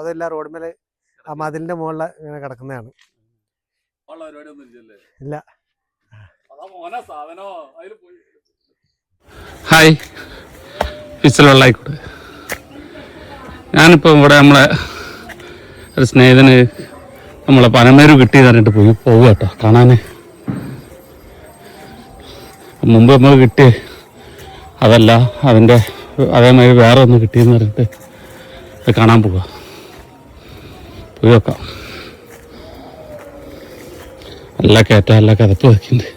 അതല്ല റോഡ് മേലെ ആ മതിലിന്റെ മുകളിൽ ഇങ്ങനെ കിടക്കുന്നതാണ്. ഇല്ല. ഹായ്, ഫിസിലുള്ളായിക്കോട്ടെ. ഞാനിപ്പോൾ ഇവിടെ നമ്മളെ ഒരു സ്നേഹിതന് നമ്മളെ പനമേരു കിട്ടി പറഞ്ഞിട്ട് പോവുക കേട്ടോ കാണാൻ. മുമ്പ് നമ്മൾ കിട്ടി അതല്ല, അതിൻ്റെ അതേമാതിരി വേറെ ഒന്ന് കിട്ടിയെന്ന് പറഞ്ഞിട്ട് അത് കാണാൻ പോവുക. പോയി നോക്കാം. നല്ല കയറ്റം, നല്ല കഥപ്പ് വയ്ക്കുന്നുണ്ട്.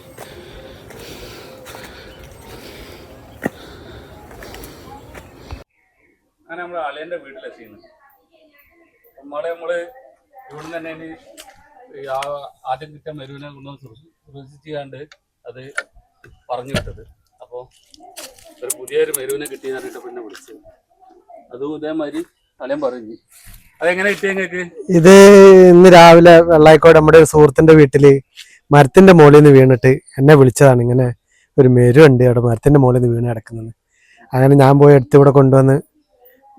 അങ്ങനെ നമ്മൾ അളിയൻ്റെ വീട്ടിലെത്തിയിരുന്നു. നമ്മള് ഇവിടുന്ന് തന്നെ ആദ്യം കിട്ടിയ മരുവിനെ കൊണ്ടുവന്ന് സൂക്ഷിച്ചാണ്ട് അത് പറഞ്ഞു വിട്ടത്. അപ്പോൾ ഒരു പുതിയൊരു മരുവിനെ കിട്ടിയെന്ന് പറഞ്ഞിട്ട് പിന്നെ വിളിച്ചത്. അതും ഇതേമാതിരി അളിയൻ പറഞ്ഞു. അതെങ്ങനെ കിട്ടിയ നിങ്ങൾക്ക്? ഇത് ഇന്ന് രാവിലെ വെള്ളായിക്കോട് നമ്മുടെ ഒരു സുഹൃത്തിന്റെ വീട്ടില് മരത്തിന്റെ മുകളിൽ നിന്ന് വീണിട്ട് എന്നെ വിളിച്ചതാണ്. ഇങ്ങനെ ഒരു മെരുണ്ട് അവിടെ മരത്തിന്റെ മുകളിൽ നിന്ന് വീണ് കിടക്കുന്നത്. അങ്ങനെ ഞാൻ പോയി എടുത്ത് ഇവിടെ കൊണ്ടുവന്ന്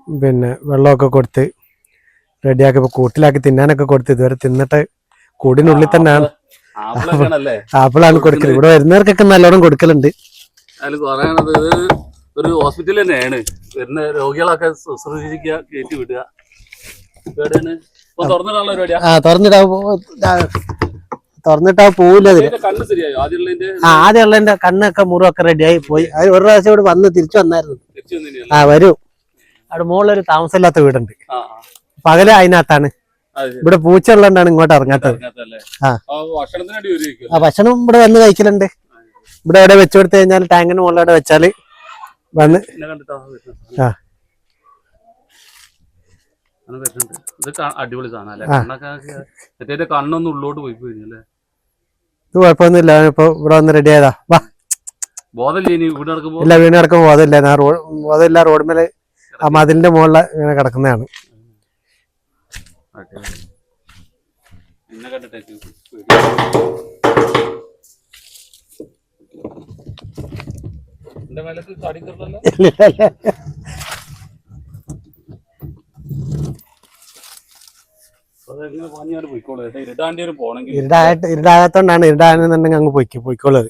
പിന്നെ വെള്ളമൊക്കെ കൊടുത്ത് റെഡിയാക്കി കൂട്ടിലാക്കി തിന്നാനൊക്കെ കൊടുത്ത് ഇതുവരെ തിന്നിട്ട് കൂടിനുള്ളിൽ തന്നെയാണ്. ആപ്പിളാണ് കൊടുക്കല്. ഇവിടെ വരുന്നവർക്കൊക്കെ നല്ലോണം കൊടുക്കലുണ്ട്. ഒരു ഹോസ്പിറ്റൽ തന്നെയാണ്. വരുന്ന രോഗികളൊക്കെ ശുശ്രൂഷിക്കുക, കയറ്റി വിടുക. തുറന്നിട്ടാ പോവില്ല. ആദ്യമുള്ളതിന്റെ കണ്ണൊക്കെ മുറിവൊക്കെ റെഡിയായി പോയി. അത് ഒരു പ്രാവശ്യം ഇവിടെ വന്ന് തിരിച്ചു വന്നായിരുന്നു. വരൂ. അവിടെ മുകളിലൊരു താമസമില്ലാത്ത വീടുണ്ട്. പകല് അതിനകത്താണ്. ഇവിടെ പൂച്ച ഉള്ളതുകൊണ്ടാണ് ഇങ്ങോട്ട് ഇറങ്ങാത്തത്. ഭക്ഷണം ഇവിടെ വന്ന് കഴിക്കലുണ്ട്. ഇവിടെ എവിടെ വെച്ചു കൊടുത്തു കഴിഞ്ഞാൽ ടാങ്കിന് മുകളിലവിടെ വെച്ചാല് വന്ന് അടിപൊളി സാധനം. കണ്ണൊന്നും ഉള്ളോട്ട് പോയി കഴിഞ്ഞല്ലേ? ഇത് കുഴപ്പമൊന്നുമില്ല. ഇപ്പൊ ഇവിടെ വന്ന് റെഡി ആയതാ. വാ. ഇല്ല, വീണ് കിടക്കുമ്പോ ബോധമില്ല. ബോധമില്ല. റോഡ് മേലെ ആ മതിലിന്റെ മുകളിൽ ഇങ്ങനെ കിടക്കുന്നതാണ്. ഇരുടാകത്തോണ്ടാണ്. ഇരുടാണെന്നുണ്ടെങ്കിൽ അങ്ങ് പോയിക്കോളത്.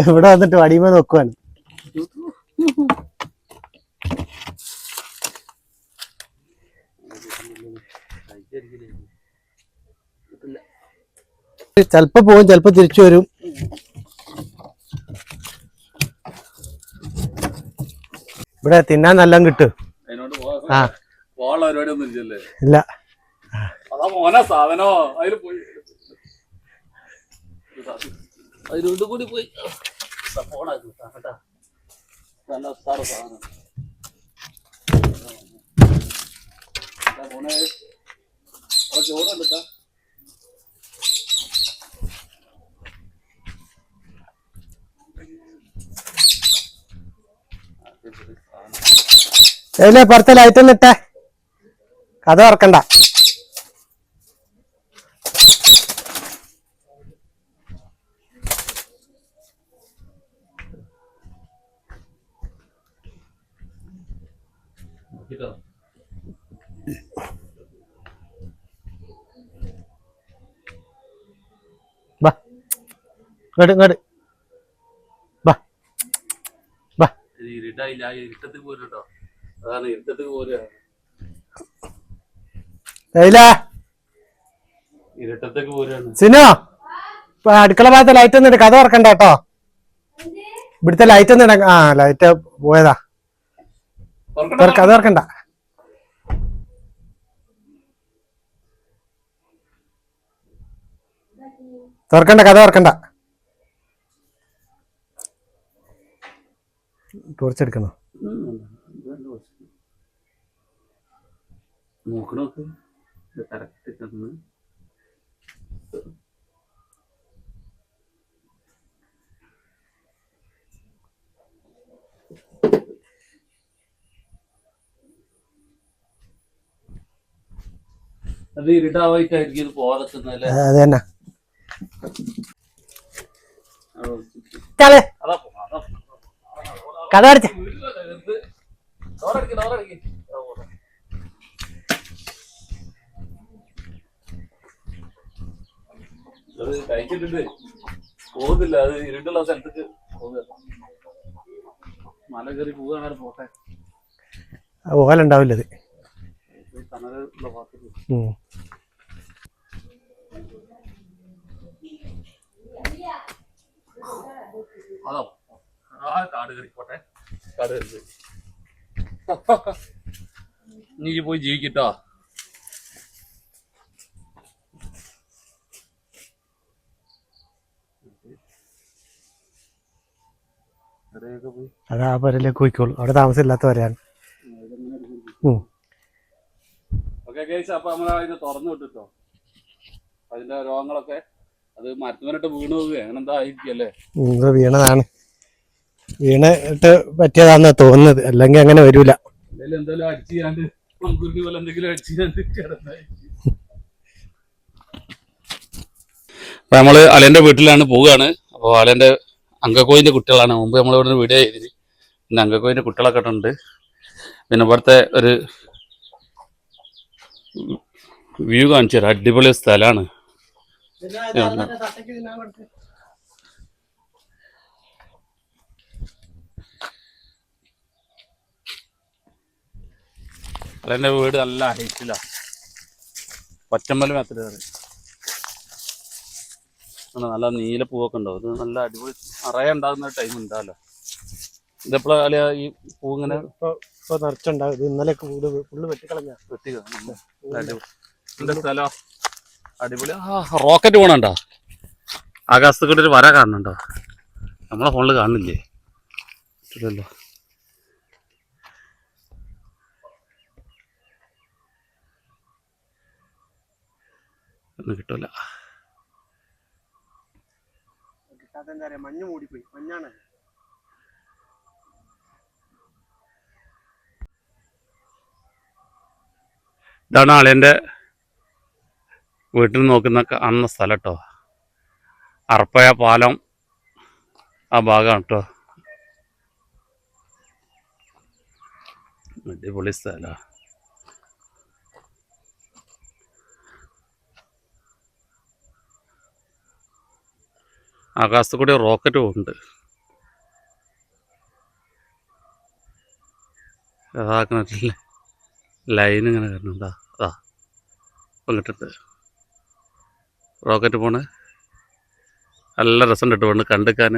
ഇവിടെ വന്നിട്ട് വടിയുമ്പോ നോക്കുവാണ്. ചെലപ്പോ പോകും, ചെലപ്പോ തിരിച്ചു വരും. ഇവിടെ തിന്നാൻ നല്ല കിട്ടും. ഇല്ല. കൂടി പോയി ചോറുണ്ടാ. പുറത്തെ ലൈറ്റ് ഒന്ന് ഇട്ടേ. കഥ ഓർക്കണ്ട. ഇരുട്ടത്തിൽ പോരുട്ടോ. അതാണ് ഇരുട്ടത്തിൽ പോരുക. ഇരുട്ടത്തേക്ക് പോരുകയാണ്. സിനോ, അടുക്കള ഭാഗത്തെ ലൈറ്റ് ഒന്നും കഥ ഓർക്കണ്ട കേട്ടോ. ഇവിടുത്തെ ലൈറ്റ് ഒന്നും ലൈറ്റ് പോയതാ. കഥ ഓർക്കണ്ട. തുറക്കണ്ട, കഥ ഓർക്കണ്ട. ടോർച്ച് എടുക്കണോ? നോക്കണോക്ക് കറക്റ്റ് തന്ന്. അത് ഇരുട്ടാവായിട്ടായിരിക്കും ഇത് പോകാതെത്തുന്നല്ലേ. അത് തന്നെ ചാലേ കഥ അടച്ച കഴിച്ചിട്ടുണ്ട് പോകുന്നില്ല. അത് ഇരുട്ടുള്ള സ്ഥലത്തേക്ക് പോകുക. മല കയറി പോവുകയാണെ പോട്ടെ. ഓലുണ്ടാവില്ല അത്. തണലുള്ള ഭാഗത്തേക്ക് അതോ കാട് കയറി പോട്ടെ. കാട് കയറി നീ പോയി ജീവിക്കട്ടോ. അത് ആ പുരയിലേക്ക് പോയിക്കോളൂ. അവിടെ താമസമില്ലാത്തവരാണ്. Okay case. അപ്പൊ നമ്മളത് തുറന്നു വിട്ടിട്ടോ. അതിന്റെ രോഗങ്ങളൊക്കെ അത് മരത്തുമരട്ട് വീണ് പോവുക അങ്ങനെ എന്താ ആയിരിക്കല്ലേ. ഇത് വീണതാണ്. വീണിട്ട് പറ്റിയതാന്നാ തോന്നുന്നത്. അല്ലെങ്കിൽ അങ്ങനെ വരൂല. എന്തായാലും അടിച്ചു ചെയ്യാണ്ട് മൺകുരുങ്ങി പോലെ എന്തെങ്കിലും അടിച്ചു ചെയ്യാണ്ട് കിടന്നായിരിക്കും. അപ്പൊ നമ്മള് അലന്റെ വീട്ടിലാണ് പോവുകയാണ്. അപ്പോൾ അലന്റെ അങ്കക്കോയിന്റെ കുട്ടികളാണ്. മുമ്പ് നമ്മളിവിടെ വീഡിയോ ചെയ്തിന്. പിന്നെ അങ്കക്കോയിന്റെ കുട്ടികളൊക്കെ ഉണ്ട്. പിന്നെ ഇവിടുത്തെ ഒരു വ്യൂ കാണിച്ചു തരാം. അടിപൊളി സ്ഥലമാണ്. അതെന്റെ വീട് നല്ല ഹൈറ്റിലാണ്. പച്ചമ്പലം മാത്രമേ കയറി. നല്ല നീലപ്പൂവൊക്കെ ഉണ്ടാവും. ഇത് നല്ല അടിപൊളി നിറയെ ഉണ്ടാകുന്ന ടൈം ഉണ്ടാവല്ലോ. ഇതെപ്പോഴാ അല്ലെ ഈ പൂ ഇങ്ങനെ ഇപ്പൊ നിറച്ചുണ്ടാവും. ഇത് ഇന്നലെ ഫുള്ള് വെട്ടിക്കളഞ്ഞ എന്താ സ്ഥലം അടിപൊളി. റോക്കറ്റ് പോണണ്ടോ? ആകാശത്ത് കൂടെ ഒരു വര കാണുന്നുണ്ടോ? നമ്മളെ ഫോണിൽ കാണുന്നില്ലേ? ഇല്ലല്ലോ. ഒന്നും കിട്ടൂല. മഞ്ഞ് മൂടിപ്പോയി. മഞ്ഞാണ്. ഇതാണ് അളിയൻ്റെ വീട്ടിൽ നോക്കുന്ന കാണുന്ന സ്ഥലം കേട്ടോ. അറപ്പയ പാലം ആ ഭാഗമാണ് കേട്ടോ. അടിപൊളി സ്ഥലമാണ്. ആകാശത്ത് കൂടി റോക്കറ്റ് പോകുന്നുണ്ട്. അതാക്കുന്നില്ലേ ലൈൻ ഇങ്ങനെ വരുന്നുണ്ടോ? അതാ ഇപ്പം കിട്ടുന്നത് റോക്കറ്റ് പോണ്. നല്ല രസം കിട്ടും കൊണ്ട് കണ്ടിക്കാൻ.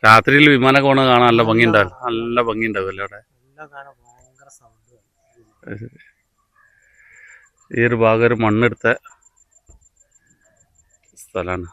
രാത്രിയിൽ വിമാനമൊക്കെ പോണ കാണാൻ നല്ല ഭംഗി ഉണ്ടാവും. നല്ല ഭംഗി ഉണ്ടാവില്ല അവിടെ. ഈ ഒരു ഭാഗം ഒരു മണ്ണെടുത്ത സ്ഥലമാണ്.